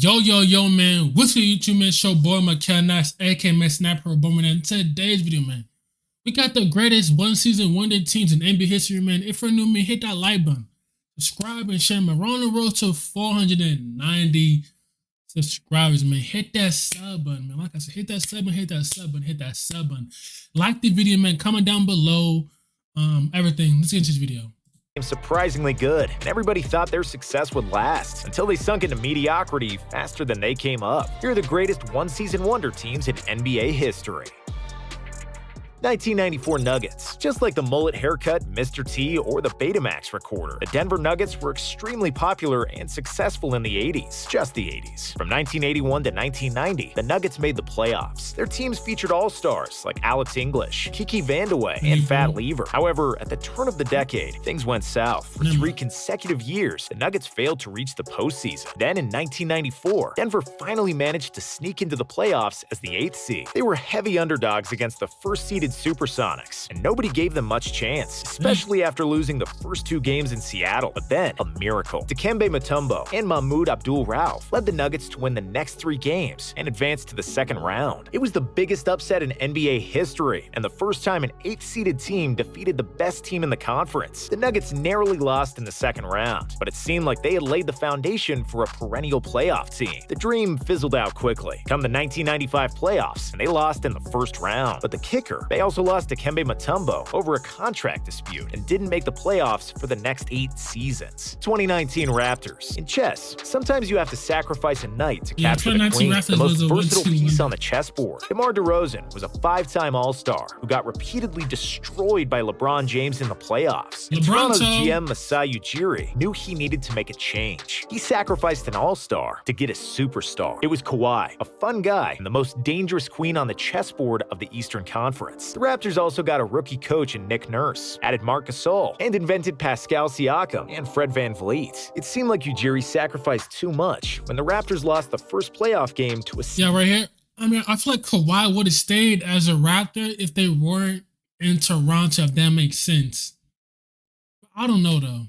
Yo, man. What's your YouTube, man? Show boy Mickal, nice, aka man, Sniper Bowman. And today's video, man, we got the greatest one season wonder teams in NBA history, man. If you're new, man, hit that like button, subscribe, and share, man. We're on the road to 490 subscribers, man. Hit that sub button, man. Like I said, hit that sub button, hit that sub button, hit that sub button. Like the video, man. Comment down below. Everything. Let's get into this video. Surprisingly good, and everybody thought their success would last until they sunk into mediocrity faster than they came up. Here are the greatest one-season wonder teams in NBA history. 1994 Nuggets. Just like the mullet haircut, Mr. T, or the Betamax recorder, the Denver Nuggets were extremely popular and successful in the 80s. Just the 80s. From 1981 to 1990, the Nuggets made the playoffs. Their teams featured all-stars like Alex English, Kiki Vandeweghe, and Fat Lever. However, at the turn of the decade, things went south. For 3 consecutive years, the Nuggets failed to reach the postseason. Then in 1994, Denver finally managed to sneak into the playoffs as the 8th seed. They were heavy underdogs against the first-seeded Supersonics, and nobody gave them much chance, especially after losing the first 2 games in Seattle. But then, a miracle. Dikembe Mutombo and Mahmoud Abdul-Rauf led the Nuggets to win the next 3 games and advance to the second round. It was the biggest upset in NBA history, and the first time an 8th-seeded team defeated the best team in the conference. The Nuggets narrowly lost in the second round, but it seemed like they had laid the foundation for a perennial playoff team. The dream fizzled out quickly. Come the 1995 playoffs, and they lost in the first round. But the kicker, they also lost to Dikembe Mutombo over a contract dispute and didn't make the playoffs for the next 8 seasons. 2019 Raptors. In chess, sometimes you have to sacrifice a knight to capture the queen, the most versatile piece on the chessboard. DeMar DeRozan was a 5-time All-Star who got repeatedly destroyed by LeBron James in the playoffs. And Toronto's GM Masai Ujiri knew he needed to make a change. He sacrificed an All-Star to get a superstar. It was Kawhi, a fun guy and the most dangerous queen on the chessboard of the Eastern Conference. The Raptors also got a rookie coach in Nick Nurse, added Marc Gasol, and invented Pascal Siakam and Fred VanVleet. It seemed like Ujiri sacrificed too much when the Raptors lost the first playoff game to a... Yeah, right here. I mean, I feel like Kawhi would have stayed as a Raptor if they weren't in Toronto, if that makes sense. I don't know, though.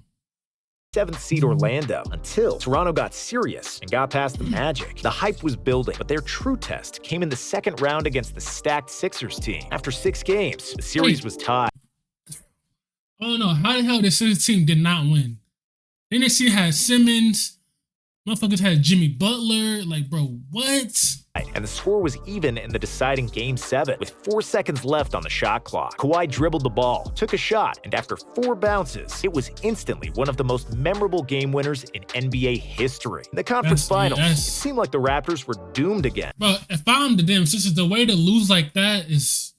7th seed Orlando until Toronto got serious and got past the Magic. The hype was building, but their true test came in the second round against the stacked Sixers team. After 6 games, the series was tied. Oh no, how the hell the Sixers team did not win? Then they see had Simmons, motherfuckers had Jimmy Butler, like bro, what? And the score was even in the deciding Game 7, with 4 seconds left on the shot clock. Kawhi dribbled the ball, took a shot, and after 4 bounces, it was instantly one of the most memorable game winners in NBA history. In the conference finals, it seemed like the Raptors were doomed again. Bro, if I'm the damn Sixers, the way to lose like that is...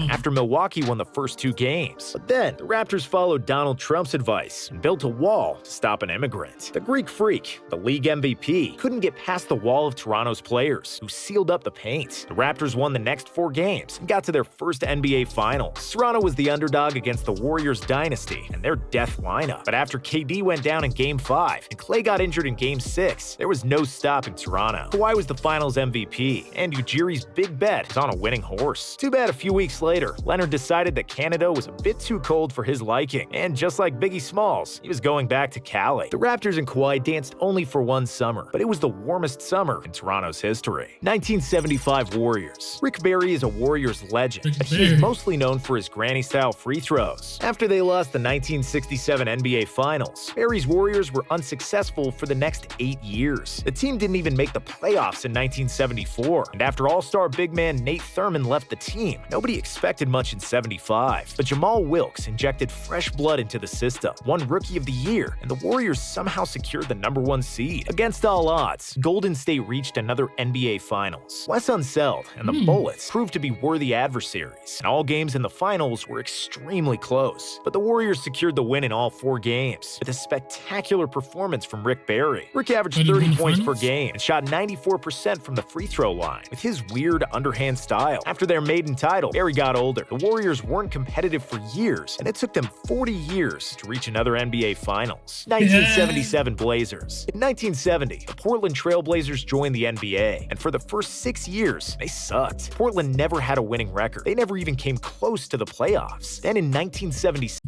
After Milwaukee won the first 2 games. But then, the Raptors followed Donald Trump's advice and built a wall to stop an immigrant. The Greek Freak, the league MVP, couldn't get past the wall of Toronto's players, who sealed up the paint. The Raptors won the next 4 games and got to their first NBA Finals. Toronto was the underdog against the Warriors dynasty and their death lineup. But after KD went down in Game 5 and Klay got injured in Game 6, there was no stopping Toronto. Kawhi was the Finals MVP, and Ujiri's big bet is on a winning horse. Too bad a few weeks later, Leonard decided that Canada was a bit too cold for his liking, and just like Biggie Smalls, he was going back to Cali. The Raptors and Kawhi danced only for 1 summer, but it was the warmest summer in Toronto's history. 1975 Warriors. Rick Barry is a Warriors legend, but he is mostly known for his granny-style free throws. After they lost the 1967 NBA Finals, Barry's Warriors were unsuccessful for the next 8 years. The team didn't even make the playoffs in 1974, and after All-Star big man Nate Thurmond left the team, nobody expected much in 75, but Jamal Wilkes injected fresh blood into the system, won Rookie of the Year, and the Warriors somehow secured the #1 seed. Against all odds, Golden State reached another NBA Finals. Wes Unseld and the Bullets proved to be worthy adversaries, and all games in the finals were extremely close. But the Warriors secured the win in all 4 games, with a spectacular performance from Rick Barry. Rick averaged 30 points per game and shot 94% from the free throw line, with his weird underhand style. After their maiden title, Barry got older. The Warriors weren't competitive for years, and it took them 40 years to reach another NBA Finals. 1977 Blazers. In 1970, the Portland Trail Blazers joined the NBA, and for the first 6 years, they sucked. Portland never had a winning record. They never even came close to the playoffs. Then in 1976,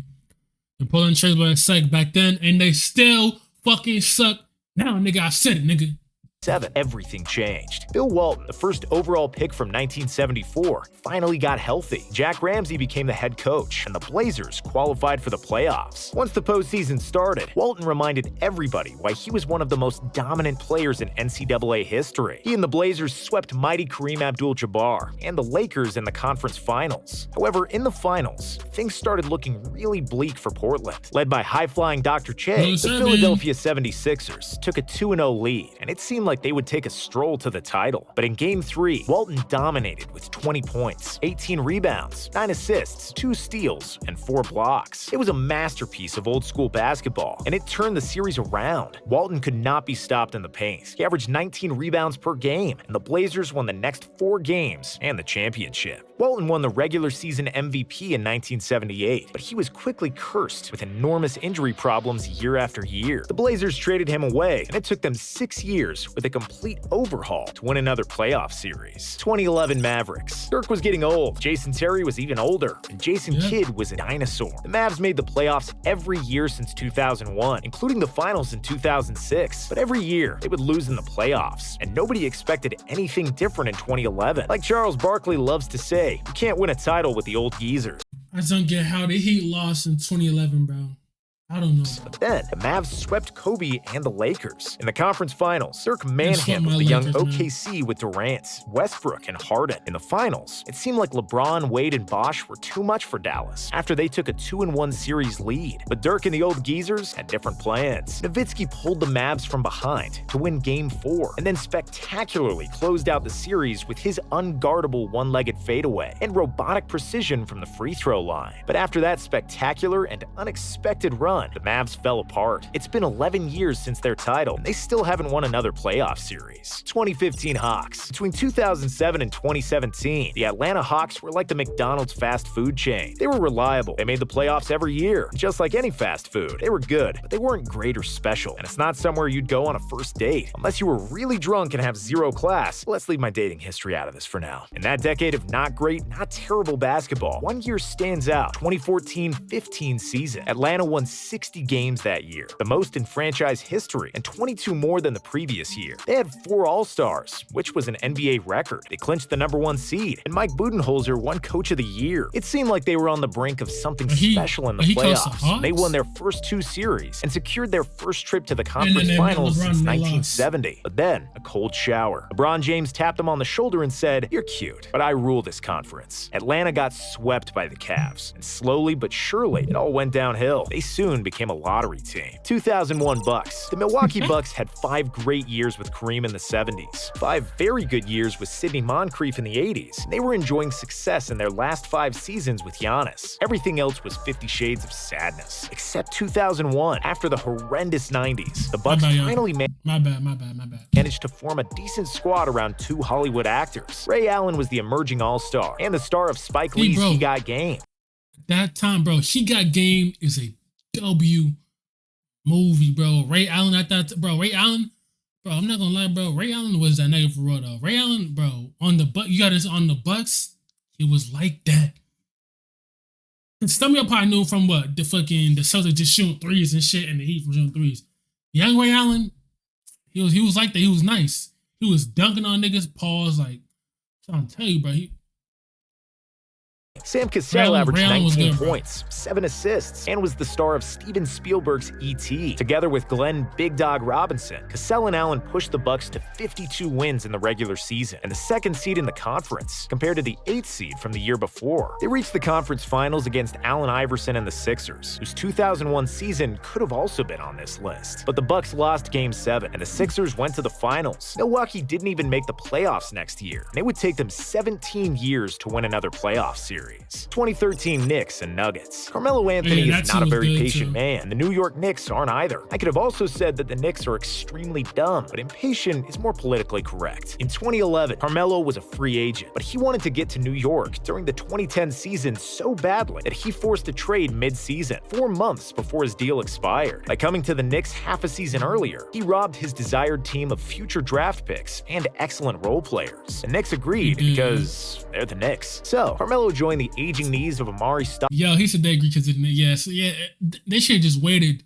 the Portland Trail Blazers sucked back then, and they still fucking suck Now, nigga, I said it, nigga. Everything changed. Bill Walton, the first overall pick from 1974, finally got healthy. Jack Ramsey became the head coach, and the Blazers qualified for the playoffs. Once the postseason started, Walton reminded everybody why he was one of the most dominant players in NCAA history. He and the Blazers swept mighty Kareem Abdul-Jabbar and the Lakers in the conference finals. However, in the finals, things started looking really bleak for Portland. Led by high-flying Dr. Che, the Philadelphia 76ers took a 2-0 lead, and it seemed like they would take a stroll to the title. But in Game 3, Walton dominated with 20 points, 18 rebounds, 9 assists, 2 steals, and 4 blocks. It was a masterpiece of old-school basketball, and it turned the series around. Walton could not be stopped in the paint. He averaged 19 rebounds per game, and the Blazers won the next 4 games and the championship. Walton won the regular season MVP in 1978, but he was quickly cursed with enormous injury problems year after year. The Blazers traded him away, and it took them 6 years with a complete overhaul to win another playoff series. 2011 Mavericks. Dirk was getting old, Jason Terry was even older, and Jason Kidd was a dinosaur. The Mavs made the playoffs every year since 2001, including the finals in 2006, but every year they would lose in the playoffs, and nobody expected anything different in 2011. Like Charles Barkley loves to say, you can't win a title with the old geezers. I just don't get how the Heat lost in 2011, bro. I don't know. But then, the Mavs swept Kobe and the Lakers. In the conference finals, Dirk manhandled the young OKC with Durant, Westbrook, and Harden. In the finals, it seemed like LeBron, Wade, and Bosh were too much for Dallas after they took a 2-1 series lead. But Dirk and the old geezers had different plans. Nowitzki pulled the Mavs from behind to win Game 4, and then spectacularly closed out the series with his unguardable one-legged fadeaway and robotic precision from the free throw line. But after that spectacular and unexpected run, the Mavs fell apart. It's been 11 years since their title, and they still haven't won another playoff series. 2015 Hawks. Between 2007 and 2017, the Atlanta Hawks were like the McDonald's fast food chain. They were reliable. They made the playoffs every year. Just like any fast food, they were good, but they weren't great or special, and it's not somewhere you'd go on a first date. Unless you were really drunk and have zero class. Let's leave my dating history out of this for now. In that decade of not great, not terrible basketball, one year stands out. 2014-15 season. Atlanta won 60 games that year, the most in franchise history, and 22 more than the previous year. They had 4 All-Stars, which was an NBA record. They clinched the #1 seed, and Mike Budenholzer won Coach of the Year. It seemed like they were on the brink of something special in the playoffs. They won their first 2 series and secured their first trip to the conference finals since 1970. But then, a cold shower. LeBron James tapped him on the shoulder and said, "You're cute, but I rule this conference." Atlanta got swept by the Cavs, and slowly but surely, it all went downhill. They soon became a lottery team. 2001 Bucks. The Milwaukee Bucks had 5 great years with Kareem in the 70s, 5 very good years with Sidney Moncrief in the 80s. They were enjoying success in their last 5 seasons with Giannis. Everything else was 50 shades of sadness, except 2001. After the horrendous 90s, the Bucks finally managed to form a decent squad around 2 Hollywood actors. Ray Allen was the emerging all-star and the star of Spike Lee's He Got Game. That time, bro, He Got Game is a W movie, bro. Ray Allen, I thought, bro, Ray Allen, bro, I'm not gonna lie, bro. Ray Allen was that nigga for real, though. Ray Allen, bro, on the you got this on the Bucks, he was like that. And some of y'all probably knew from what the Celtics just shooting threes and shit, and the Heat from shooting threes. Young Ray Allen, he was like that. He was nice. He was dunking on niggas. Pause, like, I'm trying to tell you, bro. Sam Cassell averaged 19 points, 7 assists, and was the star of Steven Spielberg's E.T. Together with Glenn Big Dog Robinson, Cassell and Allen pushed the Bucks to 52 wins in the regular season and the 2nd seed in the conference, compared to the 8th seed from the year before. They reached the conference finals against Allen Iverson and the Sixers, whose 2001 season could have also been on this list. But the Bucks lost Game 7, and the Sixers went to the finals. Milwaukee didn't even make the playoffs next year, and it would take them 17 years to win another playoff series. 2013 Knicks and Nuggets. Carmelo Anthony is not a very patient man. The New York Knicks aren't either. I could have also said that the Knicks are extremely dumb, but impatient is more politically correct. In 2011, Carmelo was a free agent, but he wanted to get to New York during the 2010 season so badly that he forced a trade mid-season, 4 months before his deal expired. By coming to the Knicks half a season earlier, he robbed his desired team of future draft picks and excellent role players. The Knicks agreed because they're the Knicks. So, Carmelo joined the aging knees of Amari Stoudemire. Yo, he said they agree because they should have just waited.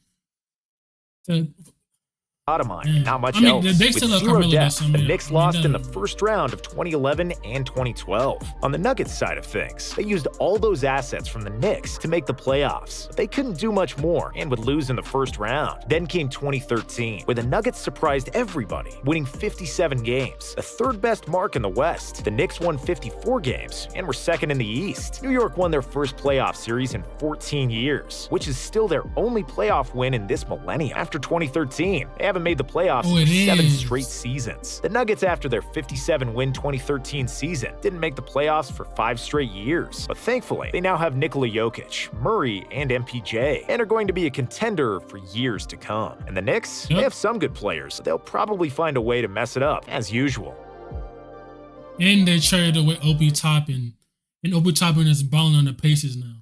bottom line, and not much I mean, else. they With still have zero Carmelo, depth, so, I the mean, Knicks lost in the first round of 2011 and 2012. On the Nuggets side of things, they used all those assets from the Knicks to make the playoffs, but they couldn't do much more and would lose in the first round. Then came 2013, where the Nuggets surprised everybody, winning 57 games, the third best mark in the West. The Knicks won 54 games and were second in the East. New York won their first playoff series in 14 years, which is still their only playoff win in this millennium. After 2013, they haven't made the playoffs for 7 straight seasons. The Nuggets, after their 57-win 2013 season, didn't make the playoffs for 5 straight years. But thankfully, they now have Nikola Jokic, Murray, and MPJ, and are going to be a contender for years to come. And the Knicks, they have some good players, so they'll probably find a way to mess it up, as usual. And they traded away Obi Toppin, and Obi Toppin is balling on the Pacers now.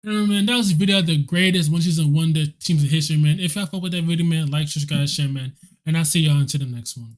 Man, that was the video of the greatest one season wonder teams in history, man. If y'all fuck with that video, man, like, subscribe, share, man. And I'll see y'all until the next one.